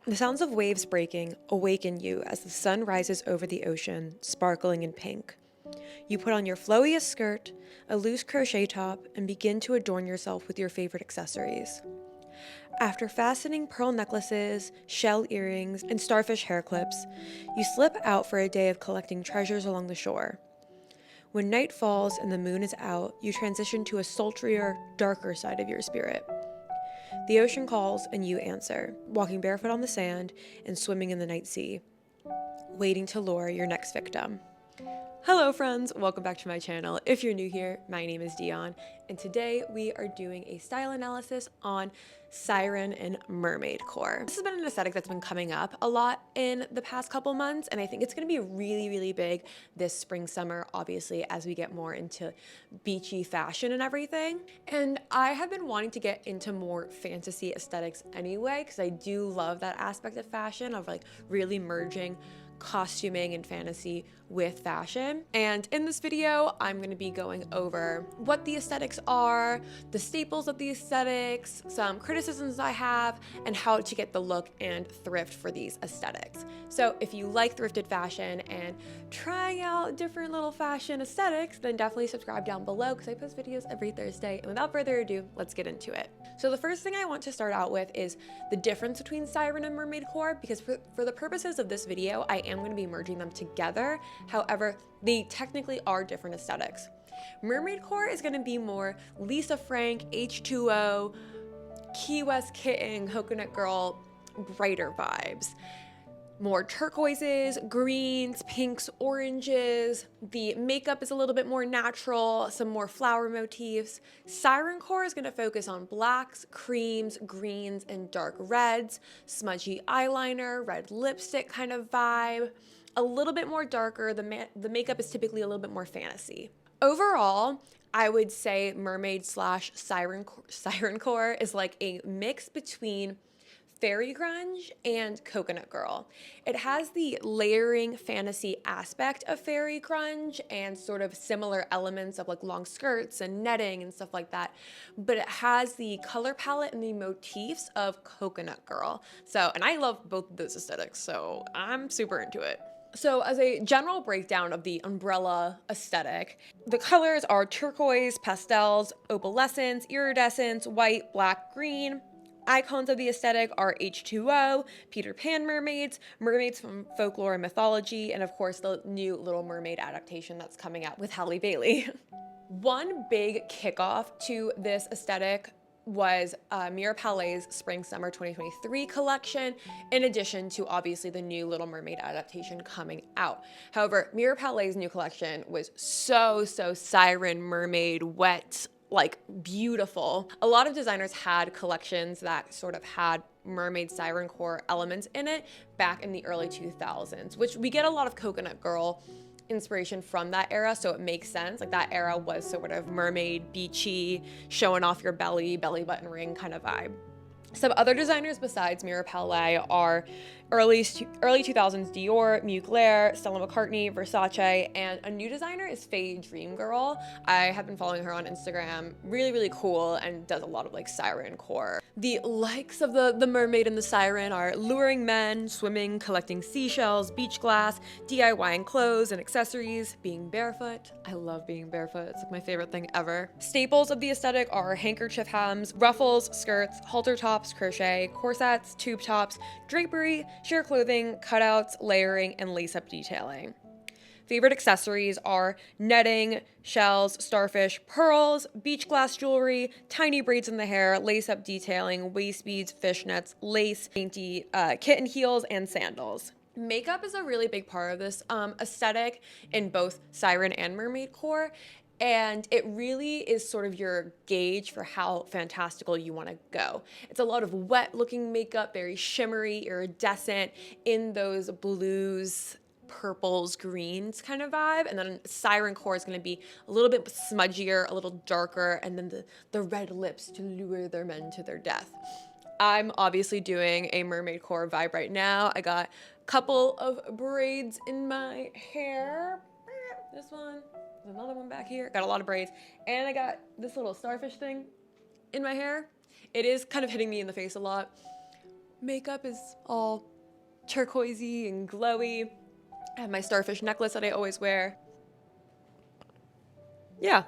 The sounds of waves breaking awaken you as the sun rises over the ocean, sparkling in pink. You put on your flowiest skirt, a loose crochet top, and begin to adorn yourself with your favorite accessories. After fastening pearl necklaces, shell earrings, and starfish hair clips, you slip out for a day of collecting treasures along the shore. When night falls and the moon is out, you transition to a sultrier, darker side of your spirit. The ocean calls and you answer, walking barefoot on the sand and swimming in the night sea, waiting to lure your next victim. Hello friends, welcome back to my channel. If you're new here, my name is Dion, and today we are doing a style analysis on Siren and Mermaidcore. This has been an aesthetic that's been coming up a lot in the past couple months, and I think it's gonna be really big this spring, summer, obviously, as we get more into beachy fashion and everything. And I have been wanting to get into more fantasy aesthetics anyway, because I do love that aspect of fashion, of like really merging costuming and fantasy with fashion. And in this video, I'm going to be going over what the aesthetics are, the staples of the aesthetics, some criticisms I have, and how to get the look and thrift for these aesthetics. So if you like thrifted fashion and trying out different little fashion aesthetics, then definitely subscribe down below because I post videos every Thursday. And without further ado, let's get into it. So the first thing I want to start out with is the difference between Siren and Mermaidcore, because for the purposes of this video, I am going to be merging them together. However, they technically are different aesthetics. Mermaidcore is going to be more Lisa Frank, H2O, Key West Kitten, Coconut Girl, brighter vibes. More turquoises, greens, pinks, oranges. The makeup is a little bit more natural, some more flower motifs. Sirencore is going to focus on blacks, creams, greens, and dark reds, smudgy eyeliner, red lipstick kind of vibe. A little bit more darker. The makeup is typically a little bit more fantasy. Overall, I would say mermaid slash Sirencore is like a mix between fairy grunge and coconut girl. It has the layering fantasy aspect of fairy grunge and sort of similar elements of like long skirts and netting and stuff like that, but it has the color palette and the motifs of coconut girl. So, and I love both of those aesthetics, so I'm super into it. So as a general breakdown of the umbrella aesthetic, the colors are turquoise, pastels, opalescence, iridescence, white, black, green. Icons of the aesthetic are H2O, Peter Pan mermaids, mermaids from folklore and mythology, and of course the new Little Mermaid adaptation that's coming out with Halle Bailey. One big kickoff to this aesthetic was Mira Palet's Spring Summer 2023 collection, in addition to obviously the new Little Mermaid adaptation coming out. However, Mira Palet's new collection was so siren, mermaid, wet, like beautiful. A lot of designers had collections that sort of had mermaid Sirencore elements in it back in the early 2000s, which we get a lot of coconut girl inspiration from that era, so it makes sense. Like that era was sort of mermaid, beachy, showing off your belly button ring kind of vibe. Some other designers besides Mira Palet are early 2000s Dior, Mugler, Stella McCartney, Versace, and a new designer is Faye Dream Girl. I have been following her on Instagram. Really cool, and does a lot of like Sirencore. The likes of the mermaid and the siren are luring men, swimming, collecting seashells, beach glass, DIYing clothes and accessories, being barefoot. I love being barefoot. It's like my favorite thing ever. Staples of the aesthetic are handkerchief hems, ruffles, skirts, halter tops, crochet, corsets, tube tops, drapery, sheer clothing, cutouts, layering, and lace-up detailing. Favorite accessories are netting, shells, starfish, pearls, beach glass jewelry, tiny braids in the hair, lace-up detailing, waist beads, fishnets, lace, dainty kitten heels, and sandals. Makeup is a really big part of this aesthetic in both Siren and Mermaidcore. And it really is sort of your gauge for how fantastical you want to go. It's a lot of wet looking makeup, very shimmery, iridescent, in those blues, purples, greens kind of vibe. And then Sirencore is going to be a little bit smudgier, a little darker, and then the red lips to lure their men to their death. I'm obviously doing a Mermaidcore vibe right now. I got a couple of braids in my hair. This one. There's another one back here. Got a lot of braids. And I got this little starfish thing in my hair. It is kind of hitting me in the face a lot. makeup is all turquoisey and glowy. I have my starfish necklace that I always wear. Yeah,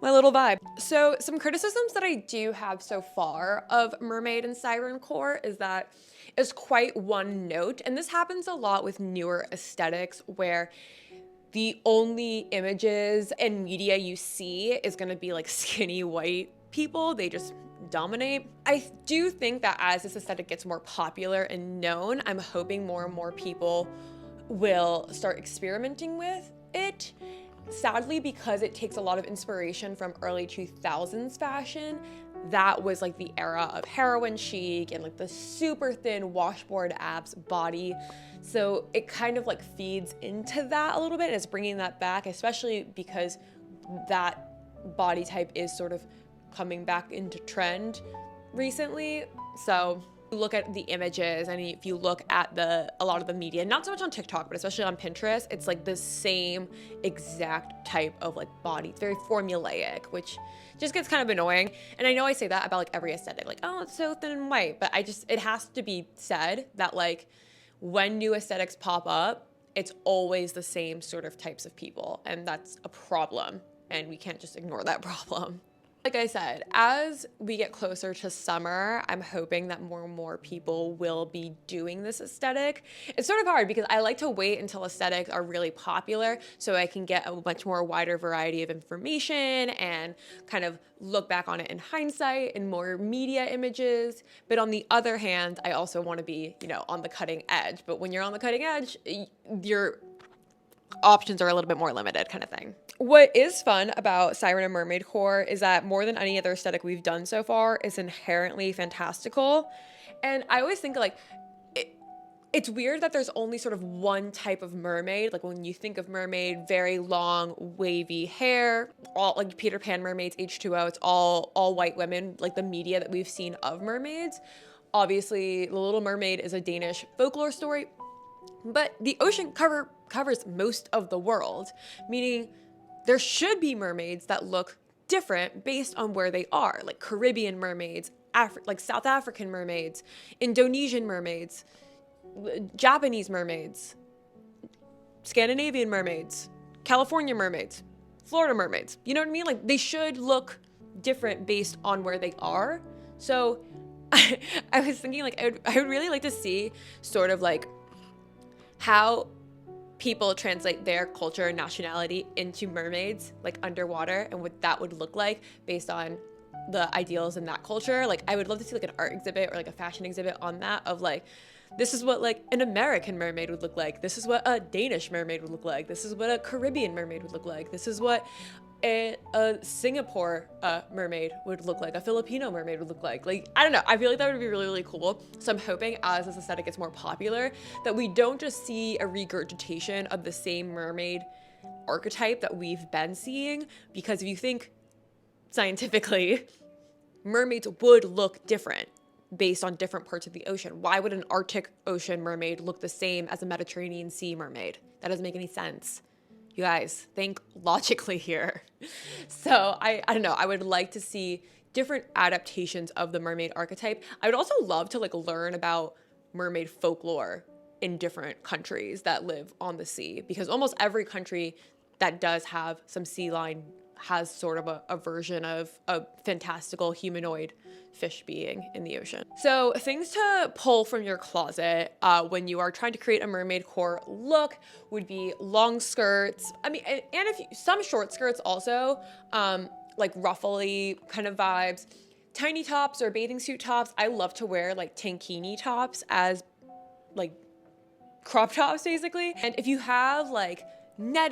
my little vibe. So some criticisms that I do have so far of Mermaid and Sirencore is that it's quite one note. And this happens a lot with newer aesthetics where the only images and media you see is gonna be like skinny white people. They just dominate. I do think that as this aesthetic gets more popular and known, I'm hoping more and more people will start experimenting with it. Sadly, because it takes a lot of inspiration from early 2000s fashion, that was like the era of heroin chic and like the super thin washboard abs body. So it kind of like feeds into that a little bit. It's bringing that back, especially because that body type is sort of coming back into trend recently. So look at the images, and if you look at a lot of the media, not so much on TikTok, but especially on Pinterest, it's like the same exact type of like body. It's very formulaic, which just gets kind of annoying. And I know I say that about like every aesthetic, like, oh, it's so thin and white, but it has to be said that like when new aesthetics pop up, it's always the same sort of types of people, and that's a problem, and we can't just ignore that problem. Like I said, as we get closer to summer, I'm hoping that more and more people will be doing this aesthetic. It's sort of hard because I like to wait until aesthetics are really popular so I can get a much more wider variety of information and kind of look back on it in hindsight and more media images. But on the other hand, I also want to be, on the cutting edge. But when you're on the cutting edge, your options are a little bit more limited, kind of thing. What is fun about Siren and Mermaidcore is that more than any other aesthetic we've done so far, it's inherently fantastical. And I always think like, it's weird that there's only sort of one type of mermaid. Like when you think of mermaid, very long, wavy hair, all like Peter Pan mermaids, H2O, it's all white women, like the media that we've seen of mermaids. Obviously, The Little Mermaid is a Danish folklore story, but the ocean covers most of the world, meaning there should be mermaids that look different based on where they are, like Caribbean mermaids, like South African mermaids, Indonesian mermaids, Japanese mermaids, Scandinavian mermaids, California mermaids, Florida mermaids. You know what I mean? Like they should look different based on where they are. So I was thinking like I would really like to see sort of like how people translate their culture and nationality into mermaids, like underwater, and what that would look like based on the ideals in that culture. Like I would love to see like an art exhibit or like a fashion exhibit on that of like, this is what like an American mermaid would look like. This is what a Danish mermaid would look like. This is what a Caribbean mermaid would look like. This is what a Singapore mermaid would look like. A Filipino mermaid would look like. Like, I don't know. I feel like that would be really, really cool. So I'm hoping as this aesthetic gets more popular that we don't just see a regurgitation of the same mermaid archetype that we've been seeing. Because if you think scientifically, mermaids would look different based on different parts of the ocean. Why would an Arctic Ocean mermaid look the same as a Mediterranean Sea mermaid? That doesn't make any sense. You guys, think logically here. So I don't know. I would like to see different adaptations of the mermaid archetype. I would also love to like learn about mermaid folklore in different countries that live on the sea, because almost every country that does have some sea line has sort of a version of a fantastical humanoid fish being in the ocean. So things to pull from your closet when you are trying to create a mermaidcore look would be long skirts. I mean, and some short skirts also, like ruffly kind of vibes. Tiny tops or bathing suit tops. I love to wear like tankini tops as like crop tops basically. And if you have like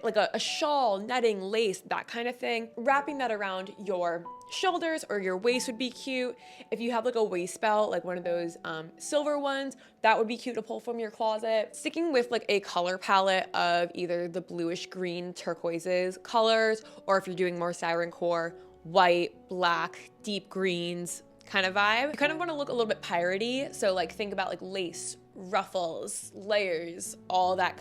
like a shawl, netting, lace, that kind of thing, wrapping that around your shoulders or your waist would be cute. If you have like a waist belt, like one of those silver ones, that would be cute to pull from your closet. Sticking with like a color palette of either the bluish green turquoises colors, or if you're doing more Sirencore, white, black, deep greens kind of vibe. You kind of want to look a little bit piratey, so like think about like lace, ruffles, layers, all that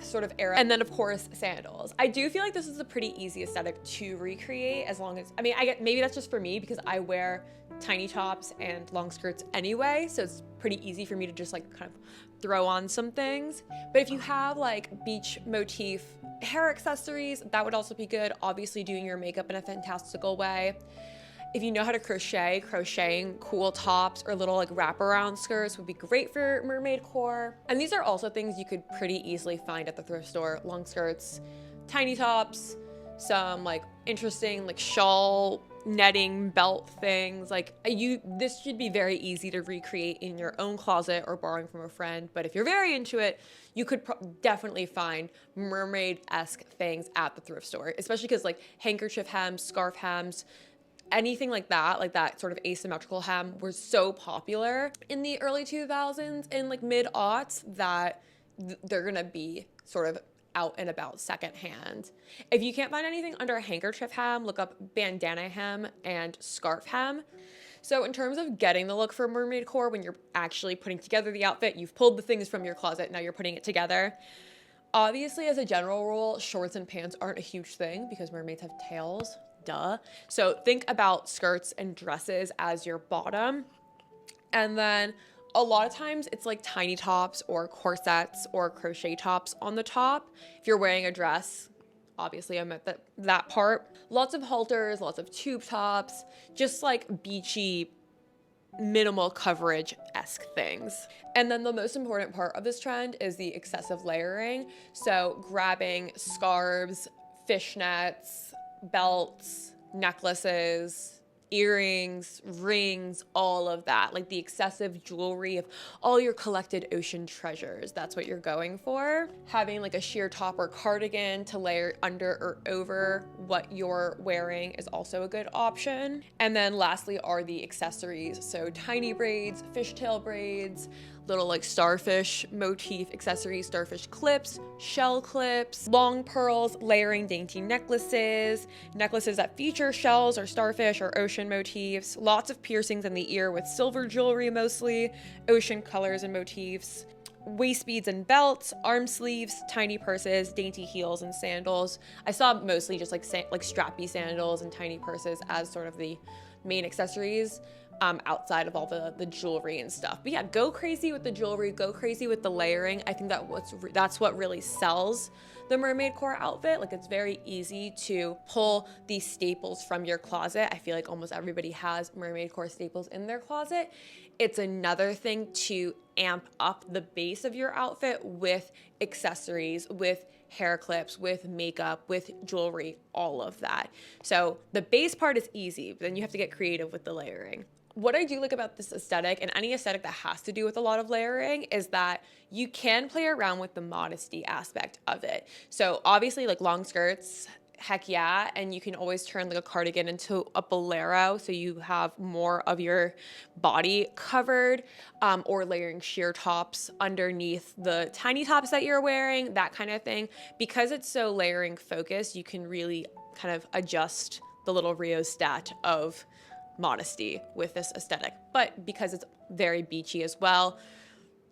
sort of era. And then of course sandals. I do feel like this is a pretty easy aesthetic to recreate, as long as, I mean, maybe that's just for me because I wear tiny tops and long skirts anyway, so it's pretty easy for me to just like kind of throw on some things. But if you have like beach motif hair accessories, that would also be good. Obviously doing your makeup in a fantastical way. If you know how to crochet, crocheting cool tops or little like wraparound skirts would be great for mermaidcore. And these are also things you could pretty easily find at the thrift store. Long skirts, tiny tops, some like interesting like shawl netting belt things. Like this should be very easy to recreate in your own closet or borrowing from a friend. But if you're very into it, you could definitely find mermaid-esque things at the thrift store, especially because like handkerchief hems, scarf hems, anything like that sort of asymmetrical hem were so popular in the early 2000s and like mid-aughts that they're gonna be sort of out and about secondhand. If you can't find anything under a handkerchief hem, look up bandana hem and scarf hem. So in terms of getting the look for mermaidcore, when you're actually putting together the outfit, you've pulled the things from your closet, now you're putting it together. Obviously, as a general rule, shorts and pants aren't a huge thing because mermaids have tails. Duh. So think about skirts and dresses as your bottom. And then a lot of times it's like tiny tops or corsets or crochet tops on the top. If you're wearing a dress, obviously I meant that part. Lots of halters, lots of tube tops, just like beachy, minimal coverage-esque things. And then the most important part of this trend is the excessive layering. So grabbing scarves, fishnets, belts, necklaces, earrings, rings, all of that, like the excessive jewelry of all your collected ocean treasures. That's what you're going for. Having like a sheer top or cardigan to layer under or over what you're wearing is also a good option. And then lastly are the accessories. So tiny braids, fishtail braids, little like starfish motif accessories, starfish clips, shell clips, long pearls, layering dainty necklaces, necklaces that feature shells or starfish or ocean motifs, lots of piercings in the ear with silver jewelry mostly, ocean colors and motifs, waist beads and belts, arm sleeves, tiny purses, dainty heels and sandals. I saw mostly just like strappy sandals and tiny purses as sort of the main accessories. Outside of all the jewelry and stuff. But yeah, go crazy with the jewelry, go crazy with the layering. I think that's what really sells the mermaidcore outfit. Like it's very easy to pull these staples from your closet. I feel like almost everybody has mermaidcore staples in their closet. It's another thing to amp up the base of your outfit with accessories, with hair clips, with makeup, with jewelry, all of that. So the base part is easy, but then you have to get creative with the layering. What I do like about this aesthetic, and any aesthetic that has to do with a lot of layering, is that you can play around with the modesty aspect of it. So obviously like long skirts, heck yeah, and you can always turn like a cardigan into a bolero so you have more of your body covered, or layering sheer tops underneath the tiny tops that you're wearing, that kind of thing. Because it's so layering focused, you can really kind of adjust the little rheostat of modesty with this aesthetic. But because it's very beachy as well,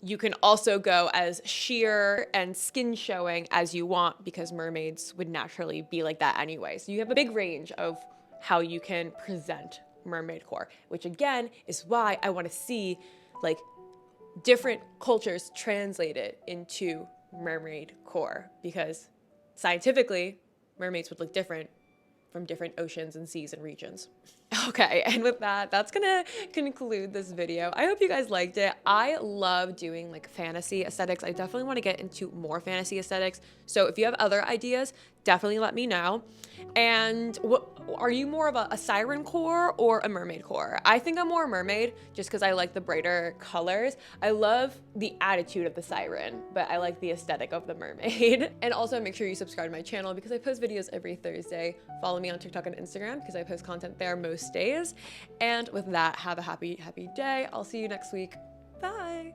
you can also go as sheer and skin showing as you want, because mermaids would naturally be like that anyway. So you have a big range of how you can present mermaidcore, which again is why I want to see like different cultures translated into mermaidcore, because scientifically mermaids would look different from different oceans and seas and regions. Okay, and with that, that's gonna conclude this video. I hope you guys liked it. I love doing like fantasy aesthetics. I definitely want to get into more fantasy aesthetics. So if you have other ideas, definitely let me know. And are you more of a Sirencore or a mermaidcore? I think I'm more a mermaid just because I like the brighter colors. I love the attitude of the siren, but I like the aesthetic of the mermaid. And also make sure you subscribe to my channel because I post videos every Thursday. Follow me on TikTok and Instagram because I post content there most days. And with that, have a happy day. I'll see you next week. Bye.